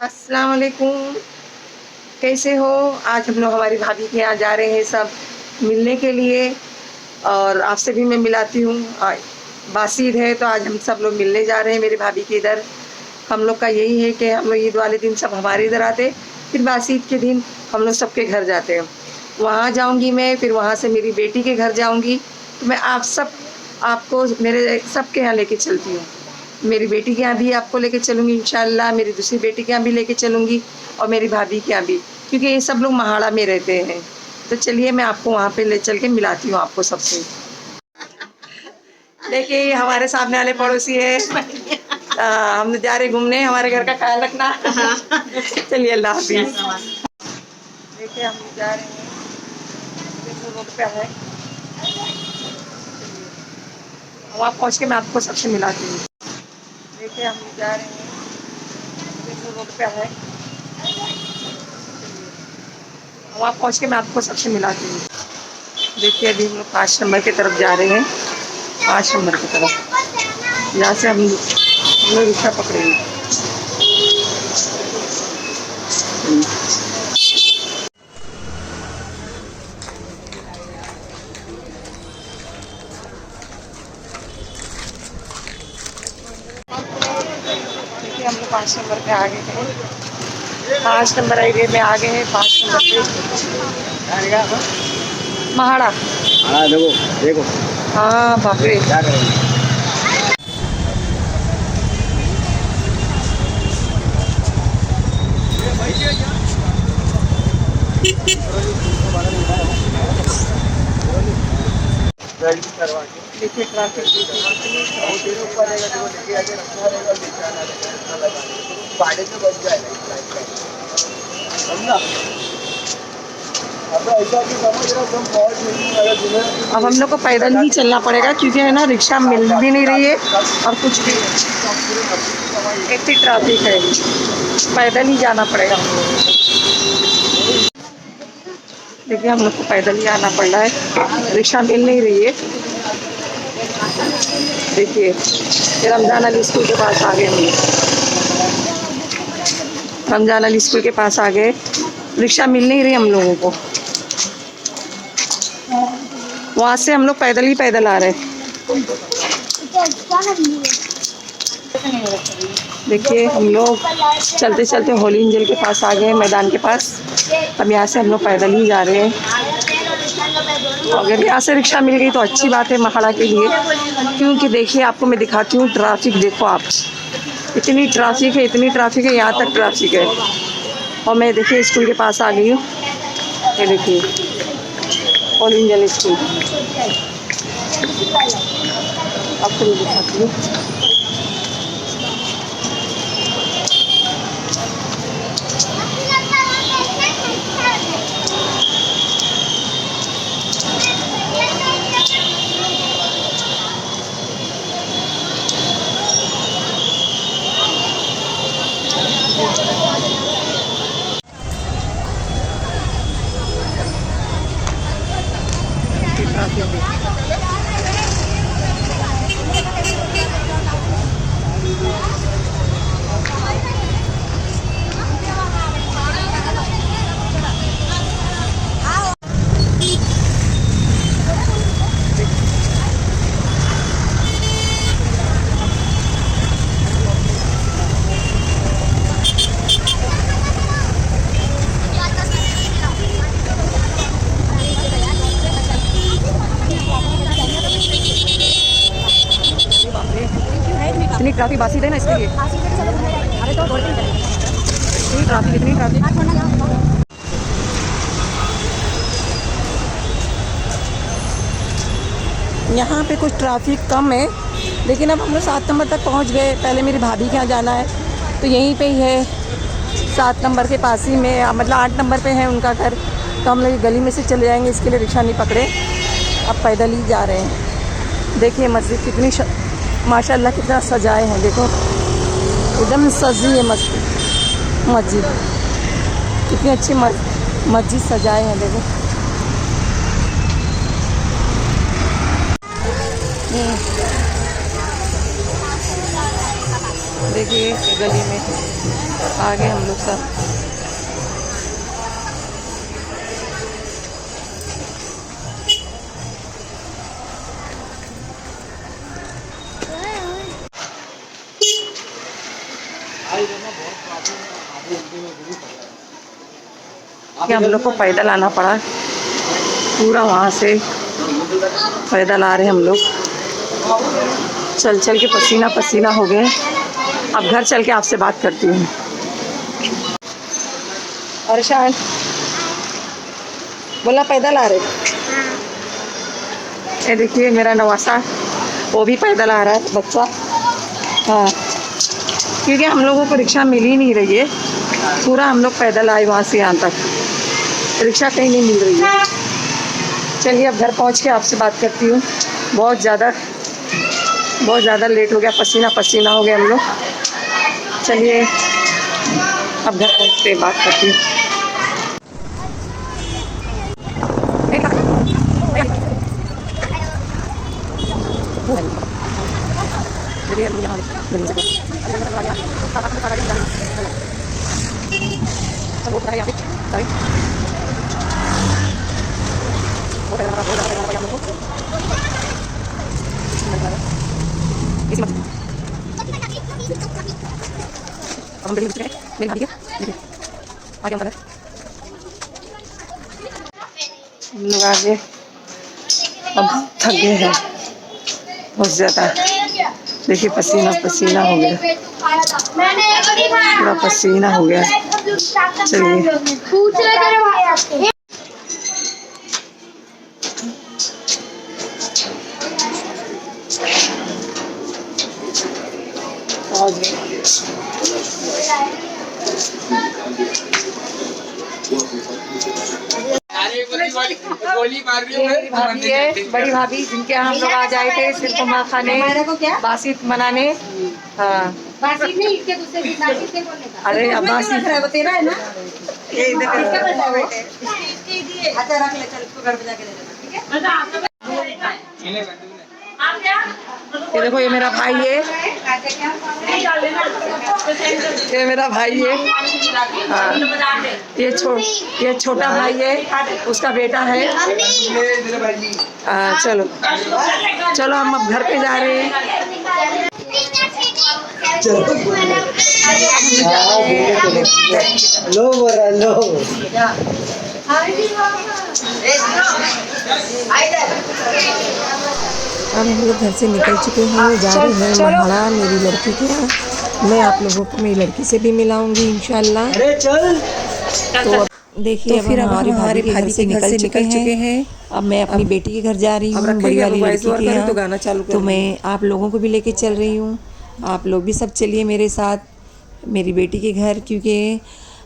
अस्सलाम वालेकुम। कैसे हो? आज हम लोग हमारी भाभी के यहाँ जा रहे हैं सब मिलने के लिए और आपसे भी मैं मिलाती हूँ। बासी ईद है तो आज हम सब लोग मिलने जा रहे हैं मेरी भाभी के इधर। हम लोग का यही है कि हम लोग ईद वाले दिन सब हमारे इधर आते, फिर बासी ईद के दिन हम लोग सबके घर जाते हैं। वहाँ जाऊँगी मैं, फिर वहाँ से मेरी बेटी के घर जाऊँगी। तो मैं आपको मेरे सबके यहाँ लेके चलती हूँ। मेरी बेटी के यहाँ भी आपको लेके चलूँगी इंशाल्लाह, मेरी दूसरी बेटी के यहाँ भी लेके चलूँगी और मेरी भाभी के यहाँ भी, क्योंकि ये सब लोग महाड़ा में रहते हैं। तो चलिए मैं आपको वहाँ पे ले चल के मिलाती हूँ आपको सबसे। देखिए ये हमारे सामने वाले पड़ोसी है। हम जा रहे घूमने, हमारे घर का ख्याल रखना। चलिए अल्लाह हाफिज़। देखिए हम जा रहे हैं, रोड पे है, वहाँ पहुँच के मैं आपको सबसे मिलाती हूँ। देखिए हम जा रहे हैं, रोड पे है, वहाँ पहुँच के मैं आपको सबसे मिलाती हूँ। देखिए अभी हम लोग 5 नंबर की तरफ जा रहे हैं, 5 नंबर की तरफ। यहाँ से हम लोग रिक्शा पकड़ेंगे। देखिए हम लोग 5 नंबर पे आ गए हैं, 5 नंबर हाईवे में आ गए हैं। 5 नंबर पे महाड़ा। हाँ देखो देखो। हाँ बाप रे। क्या करेंगे? देखिए ट्रैफिक भाड़े में बच जाएगा। समझा? अब हम लोग को पैदल ही चलना पड़ेगा, क्योंकि है ना रिक्शा मिल भी नहीं रही है और कुछ भी इतनी ट्रैफिक है, पैदल ही जाना पड़ेगा हम लोग को। देखिए हम लोग को पैदल ही आना पड़ रहा है, रिक्शा मिल नहीं रही है। देखिए रमजान अली स्कूल के पास आ गए हम लोग, रमजान अली स्कूल के पास आ गए। रिक्शा मिल नहीं रही हम लोगों को, वहाँ से हम लोग पैदल आ रहे हैं। देखिए हम लोग चलते चलते होली इंजल के पास आ गए, मैदान के पास। अब यहाँ से हम लोग पैदल ही जा रहे हैं। अगर यहाँ से रिक्शा मिल गई तो अच्छी बात है महाड़ा के लिए, क्योंकि देखिए आपको मैं दिखाती हूँ ट्रैफिक। देखो आप, इतनी ट्रैफिक है, इतनी ट्रैफिक है, यहाँ तक ट्रैफिक है। और मैं देखिए स्कूल के पास आ गई हूँ। ये देखिए होली इंजल स्कूल, आपको मैं दिखाती हूँ। इतनी ट्रैफिक बासी है ना, इसके लिए इतनी ट्रैफिक। यहाँ पे कुछ ट्रैफिक कम है, लेकिन अब हम लोग 7 नंबर तक पहुँच गए। पहले मेरी भाभी के यहाँ जाना है, तो यहीं पे ही है 7 नंबर के पास ही में, मतलब 8 नंबर पे है उनका घर। तो हम लोग गली में से चले जाएंगे, इसके लिए रिक्शा नहीं पकड़े, अब पैदल ही जा रहे हैं। देखिए मस्जिद कितनी माशाल्लाह कितना सजाए हैं, देखो एकदम सजी है मस्जिद, कितनी अच्छी मस्जिद सजाए हैं, देखो। देखिए गली में आ गए हम लोग सब। कि हम लोग को पैदल आना पड़ा, पूरा वहाँ से पैदल आ रहे हम लोग, चल चल के पसीना पसीना हो गए। अब घर चल के आपसे बात करती हूँ। अरशान बोला पैदल आ रहे। ये देखिए मेरा नवासा, वो भी पैदल आ रहा है बच्चा। हाँ, क्योंकि हम लोगों को रिक्शा मिल ही नहीं रही है, पूरा हम लोग पैदल आए वहाँ से यहाँ तक, रिक्शा कहीं नहीं मिल रही है। चलिए अब घर पहुँच के आपसे बात करती हूँ। बहुत ज़्यादा लेट हो गया, पसीना पसीना हो गया हम लोग। चलिए अब घर पहुँच के बात करती हूँ। हम लोग आगे अब थक गए हैं बहुत ज़्यादा। देखिए पसीना पसीना हो गया, पूरा पसीना हो गया। चलिए गोली मार रही है। भाभी है, बड़ी भाभी, जिनके यहाँ हम लोग आज आए थे सिर्फ माँ खाने, बासित मनाने। हाँ बासित नहीं, इसके दूसरे दिन बासित नहीं बोलने का। अरे अब बासित वो तेरा है ना? ये इधर इसका पैसा है बेटे। अच्छा रख ले, चल इसको घर पे जाके दे देना, ठीक है? ये देखो, ये मेरा भाई है, ये मेरा भाई है। हाँ, ये छोटा भाई है, उसका बेटा है। चलो चलो हम अब घर पे जा रहे हैं। लो बोरा लो। अब हम लोग घर से निकल चुके हैं, जा रहे हैं महाड़ा मेरी लड़की के यहाँ। मैं आप लोगों को मेरी लड़की से भी मिलाऊंगी इंशाल्लाह। अरे चल। तो देखिए तो फिर अब हमारी भाभी के घर से निकल चुके हैं। अब मैं अपनी बेटी के घर जा रही हूँ, बड़ी वाली लड़की के यहाँ। तो गाना चालू तो मैं आप लोगों को भी लेके चल रही हूँ, आप लोग भी सब चलिए मेरे साथ मेरी बेटी के घर, क्योंकि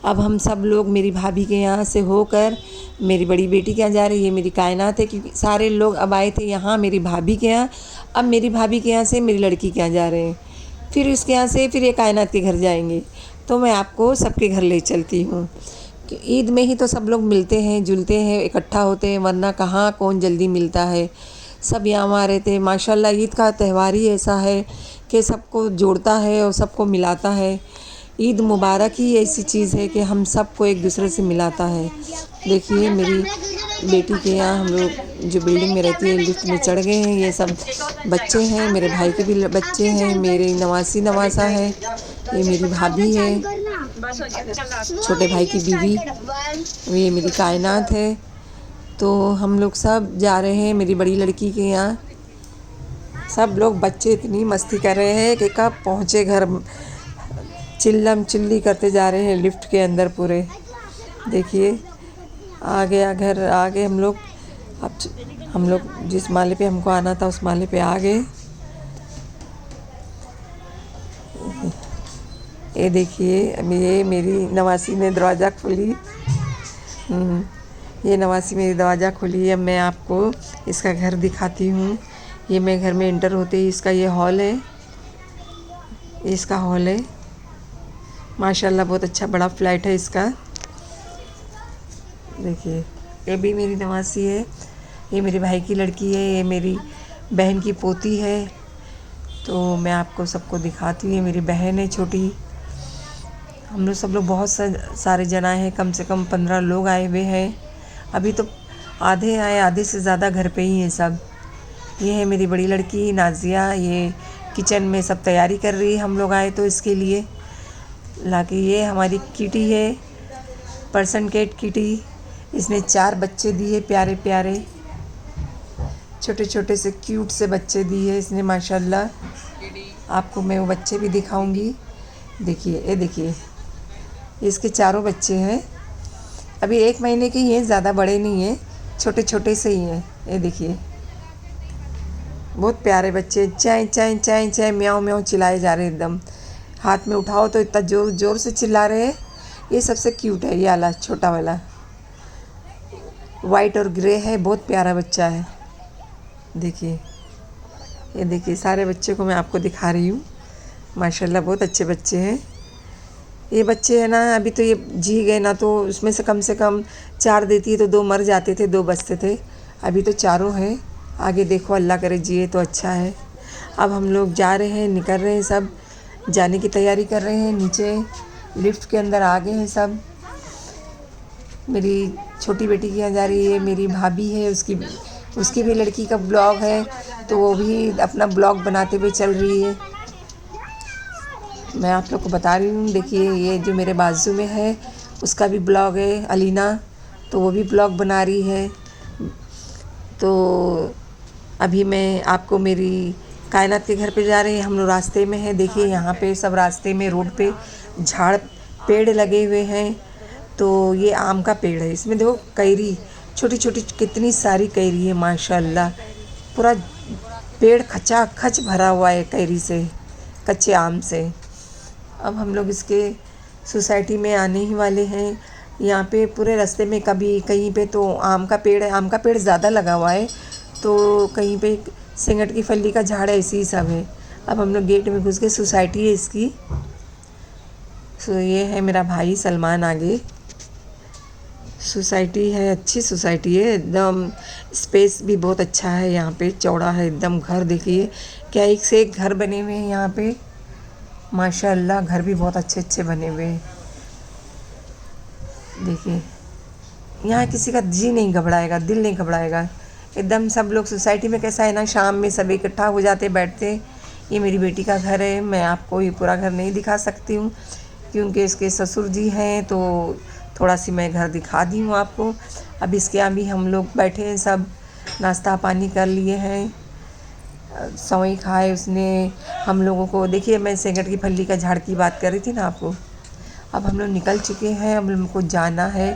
अब हम सब लोग मेरी भाभी के यहाँ से होकर मेरी बड़ी बेटी के यहाँ जा रही है। ये मेरी कायनात है, क्योंकि सारे लोग अब आए थे यहाँ मेरी भाभी के यहाँ, अब मेरी भाभी के यहाँ से मेरी लड़की के यहाँ जा रहे हैं, फिर इसके यहाँ से फिर ये कायनात के घर जाएंगे। तो मैं आपको सबके घर ले चलती हूँ। ईद में ही तो सब लोग मिलते हैं, जुलते हैं, इकट्ठा होते हैं, वरना कहाँ कौन जल्दी मिलता है। सब यहाँ आ रहे थे। माशाल्लाह ईद का त्यौहार ही ऐसा है कि सबको जोड़ता है और सबको मिलाता है। ईद मुबारक ही ऐसी चीज़ है कि हम सबको एक दूसरे से मिलाता है। देखिए मेरी बेटी के यहाँ हम लोग जो बिल्डिंग में रहती है लिफ्ट में चढ़ गए हैं। ये सब बच्चे हैं, मेरे भाई के भी बच्चे हैं, मेरे नवासी नवासा है, ये मेरी भाभी है, छोटे भाई की बीवी, ये मेरी कायनात है। तो हम लोग सब जा रहे हैं मेरी बड़ी लड़की के यहाँ। सब लोग बच्चे इतनी मस्ती कर रहे हैं कि कब पहुँचे घर, चिल्लम चिल्ली करते जा रहे हैं लिफ्ट के अंदर पूरे। देखिए आ गया घर, आ गए हम लोग। अब हम लोग जिस माले पे हमको आना था उस माले पे आ गए। ये देखिए अभी ये मेरी नवासी ने दरवाज़ा खोली, ये नवासी मेरी दरवाज़ा खोली। अब मैं आपको इसका घर दिखाती हूँ। ये मैं घर में एंटर होते ही इसका ये हॉल है, इसका हॉल है। माशाल्लाह बहुत अच्छा बड़ा फ्लैट है इसका। देखिए ये भी मेरी नवासी है, ये मेरे भाई की लड़की है, ये मेरी बहन की पोती है। तो मैं आपको सबको दिखाती हूँ। ये मेरी बहन है छोटी, हम लोग सब लोग बहुत सारे जन आए हैं, कम से कम 15 लोग आए हुए हैं। अभी तो आधे आए, आधे से ज़्यादा घर पे ही हैं सब। ये है मेरी बड़ी लड़की नाजिया, ये किचन में सब तैयारी कर रही है। हम लोग आए तो इसके लिए लाके। ये हमारी किटी है, पर्सन कैट किटी। इसने 4 बच्चे दिए, प्यारे प्यारे छोटे छोटे से क्यूट से बच्चे दिए इसने माशाल्लाह। आपको मैं वो बच्चे भी दिखाऊंगी। देखिए, ये देखिए, इसके 4 बच्चे हैं। अभी 1 महीने के ही हैं, ज़्यादा बड़े नहीं हैं, छोटे छोटे से ही हैं। ये देखिए, बहुत प्यारे बच्चे। चाय चाय चाय चाय म्याऊं म्याऊं चिल्लाए जा रहे हैं एकदम। हाथ में उठाओ तो इतना ज़ोर ज़ोर से चिल्ला रहे हैं। ये सबसे क्यूट है, ये वाला छोटा वाला, वाइट और ग्रे है, बहुत प्यारा बच्चा है। देखिए, ये देखिए, सारे बच्चे को मैं आपको दिखा रही हूँ। माशाल्लाह बहुत अच्छे बच्चे हैं ये बच्चे हैं ना। अभी तो ये जी गए ना, तो उसमें से कम 4 देती है तो 2 मर जाते थे, 2 बचते थे। अभी तो 4 हैं। आगे देखो, अल्लाह करे जिए तो अच्छा है। अब हम लोग जा रहे हैं, निकल रहे हैं, सब जाने की तैयारी कर रहे हैं। नीचे लिफ्ट के अंदर आ गए हैं सब। मेरी छोटी बेटी की यहाँ जा रही है, मेरी भाभी है, उसकी भी लड़की का ब्लॉग है, तो वो भी अपना ब्लॉग बनाते हुए चल रही है। मैं आप लोग को बता रही हूँ। देखिए, ये जो मेरे बाजू में है उसका भी ब्लॉग है, अलीना, तो वो भी ब्लॉग बना रही है। तो अभी मैं आपको मेरी कायनात के घर पे जा रहे हैं। हम लोग रास्ते में हैं। देखिए, यहाँ पे सब रास्ते में रोड पे पेड़ लगे हुए हैं। तो ये आम का पेड़ है, इसमें देखो कैरी, छोटी छोटी कितनी सारी कैरी है माशाल्लाह। पूरा पेड़ खचाखच भरा हुआ है कैरी से, कच्चे आम से। अब हम लोग इसके सोसाइटी में आने ही वाले हैं। यहाँ पे पूरे रास्ते में कभी कहीं पे तो आम का पेड़ है, आम का पेड़ ज़्यादा लगा हुआ है, तो कहीं पे सिंगट की फली का झाड़ है, ऐसी ही सब है। अब हम लोग गेट में घुस गए, सोसाइटी है इसकी। सो ये है मेरा भाई सलमान। आगे सोसाइटी है, अच्छी सोसाइटी है एकदम। स्पेस भी बहुत अच्छा है, यहाँ पे चौड़ा है एकदम। घर देखिए क्या, एक से एक घर बने हुए हैं यहाँ पे माशाल्लाह। घर भी बहुत अच्छे अच्छे बने हुए हैं। देखिए, यहाँ किसी का जी नहीं घबराएगा, दिल नहीं घबराएगा एकदम। सब लोग सोसाइटी में कैसा है ना, शाम में सब इकट्ठा हो जाते, बैठते। ये मेरी बेटी का घर है। मैं आपको ये पूरा घर नहीं दिखा सकती हूँ क्योंकि इसके ससुर जी हैं, तो थोड़ा सी मैं घर दिखा दी हूँ आपको। अब इसके यहाँ भी हम लोग बैठे हैं, सब नाश्ता पानी कर लिए हैं। सवई खाए उसने हम लोगों को। देखिए, मैं सिंगट की फली का झाड़ की बात कर रही थी ना आपको। अब हम लोग निकल चुके हैं, अब हमको जाना है।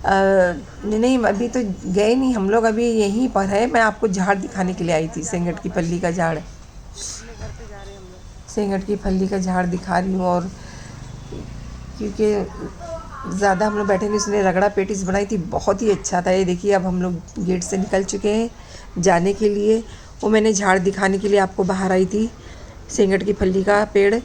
नहीं, अभी तो गए नहीं हम लोग, अभी यहीं पर है। मैं आपको झाड़ दिखाने के लिए आई थी, सिंगट की फली का झाड़। सिंगट की फली का झाड़ दिखा रही हूँ। और क्योंकि ज़्यादा हम लोग बैठे नहीं, उसने रगड़ा पेटिस बनाई थी, बहुत ही अच्छा था। ये देखिए, अब हम लोग गेट से निकल चुके हैं जाने के लिए। वो मैंने झाड़ दिखाने के लिए आपको बाहर आई थी, सिंगट की फली का पेड़।